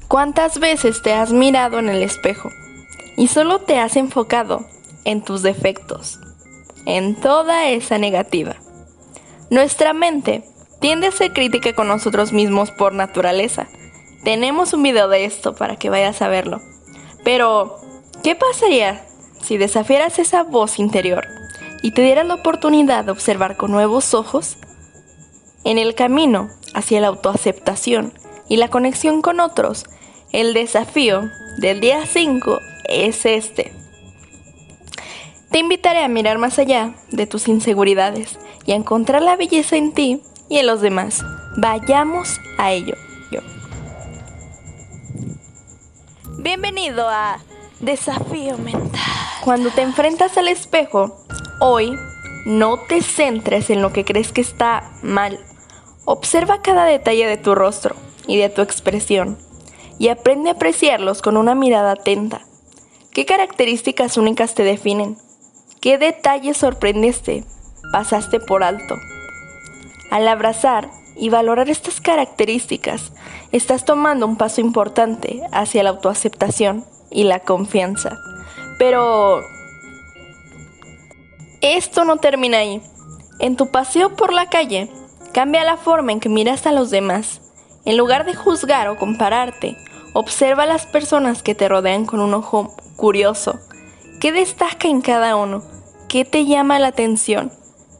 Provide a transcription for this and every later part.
¿Cuántas veces te has mirado en el espejo y solo te has enfocado en tus defectos, en toda esa negativa? Nuestra mente tiende a ser crítica con nosotros mismos por naturaleza. Tenemos un video de esto para que vayas a verlo. Pero, ¿qué pasaría si desafiaras esa voz interior y te dieras la oportunidad de observar con nuevos ojos? En el camino hacia la autoaceptación y la conexión con otros, el desafío del día 5 es este. Te invitaré a mirar más allá de tus inseguridades y a encontrar la belleza en ti y en los demás. Vayamos a ello. Bienvenido a Desafío Mental. Cuando te enfrentas al espejo, hoy no te centres en lo que crees que está mal. Observa cada detalle de tu rostro y de tu expresión y aprende a apreciarlos con una mirada atenta. ¿Qué características únicas te definen? ¿Qué detalles sorprendiste? Pasaste por alto. Al abrazar y valorar estas características, estás tomando un paso importante hacia la autoaceptación y la confianza. Pero esto no termina ahí. En tu paseo por la calle, cambia la forma en que miras a los demás. En lugar de juzgar o compararte, observa a las personas que te rodean con un ojo curioso. ¿Qué destaca en cada uno? ¿Qué te llama la atención?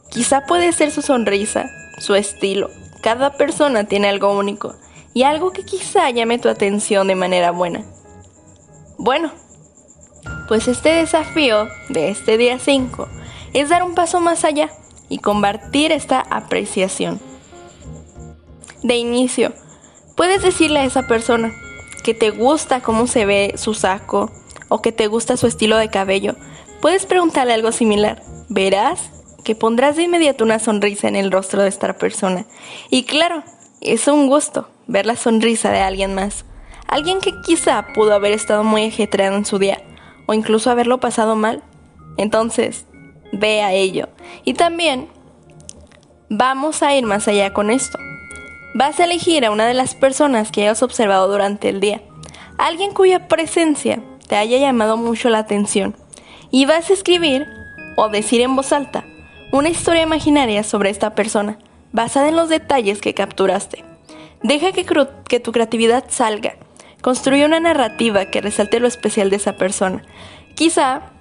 Quizá puede ser su sonrisa, su estilo. Cada persona tiene algo único y algo que quizá llame tu atención de manera buena. Bueno, pues este desafío de este día 5 es dar un paso más allá y compartir esta apreciación. De inicio, puedes decirle a esa persona que te gusta cómo se ve su saco o que te gusta su estilo de cabello. Puedes preguntarle algo similar. Verás que pondrás de inmediato una sonrisa en el rostro de esta persona. Y claro, es un gusto ver la sonrisa de alguien más. Alguien que quizá pudo haber estado muy ajetreado en su día o incluso haberlo pasado mal. Entonces, ve a ello. Y también vamos a ir más allá con esto. Vas a elegir a una de las personas que hayas observado durante el día. Alguien cuya presencia te haya llamado mucho la atención. Y vas a escribir o decir en voz alta una historia imaginaria sobre esta persona, basada en los detalles que capturaste. Deja que tu creatividad salga. Construye una narrativa que resalte lo especial de esa persona. Quizá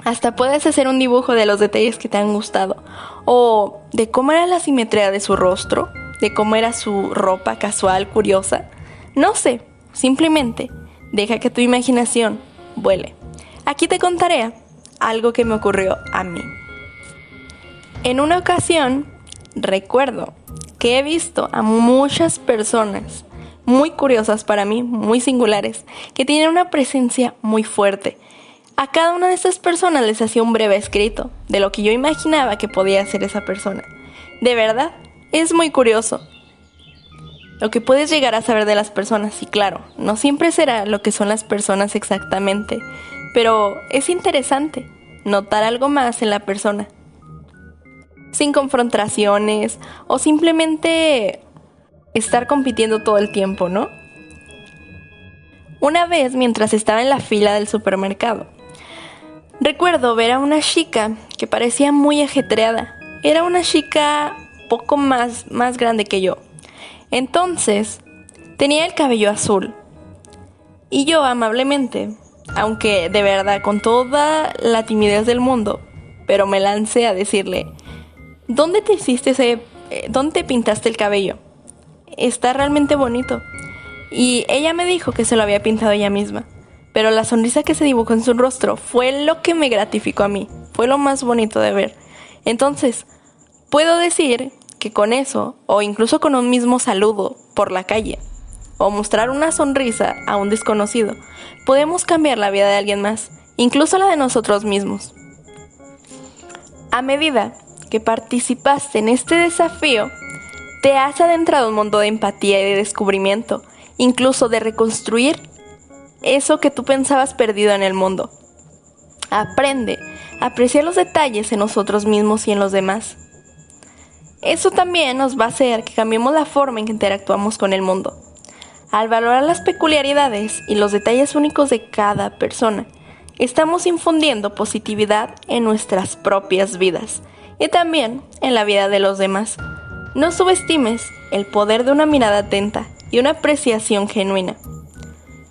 hasta puedes hacer un dibujo de los detalles que te han gustado, o de cómo era la simetría de su rostro, de cómo era su ropa casual, curiosa. No sé, simplemente deja que tu imaginación vuele. Aquí te contaré algo que me ocurrió a mí. En una ocasión, recuerdo que he visto a muchas personas muy curiosas para mí, muy singulares, que tienen una presencia muy fuerte. A cada una de estas personas les hacía un breve escrito de lo que yo imaginaba que podía ser esa persona. De verdad, es muy curioso lo que puedes llegar a saber de las personas. Y claro, no siempre será lo que son las personas exactamente, pero es interesante notar algo más en la persona, sin confrontaciones o simplemente estar compitiendo todo el tiempo, ¿no? Una vez, mientras estaba en la fila del supermercado, recuerdo ver a una chica que parecía muy ajetreada. Era una chica poco más grande que yo. Entonces, tenía el cabello azul. Y yo amablemente, aunque de verdad con toda la timidez del mundo, pero me lancé a decirle: ¿dónde te pintaste el cabello? Está realmente bonito. Y ella me dijo que se lo había pintado ella misma, pero la sonrisa que se dibujó en su rostro fue lo que me gratificó a mí, fue lo más bonito de ver. Entonces, puedo decir que con eso, o incluso con un mismo saludo por la calle, o mostrar una sonrisa a un desconocido, podemos cambiar la vida de alguien más, incluso la de nosotros mismos. A medida que participaste en este desafío, te has adentrado en un mundo de empatía y de descubrimiento, incluso de reconstruir eso que tú pensabas perdido en el mundo. Aprende a apreciar los detalles en nosotros mismos y en los demás. Eso también nos va a hacer que cambiemos la forma en que interactuamos con el mundo. Al valorar las peculiaridades y los detalles únicos de cada persona, estamos infundiendo positividad en nuestras propias vidas y también en la vida de los demás. No subestimes el poder de una mirada atenta y una apreciación genuina.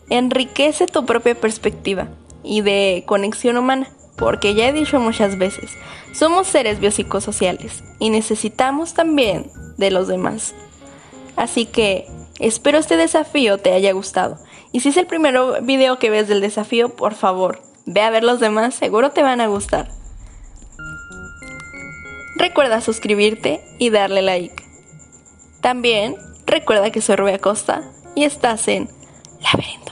Enriquece tu propia perspectiva y de conexión humana, porque ya he dicho muchas veces, somos seres biopsicosociales y necesitamos también de los demás. Así que espero este desafío te haya gustado. Y si es el primer video que ves del desafío, por favor, ve a ver los demás, seguro te van a gustar. Recuerda suscribirte y darle like. También recuerda que soy Rubia Acosta y estás en Laberinto.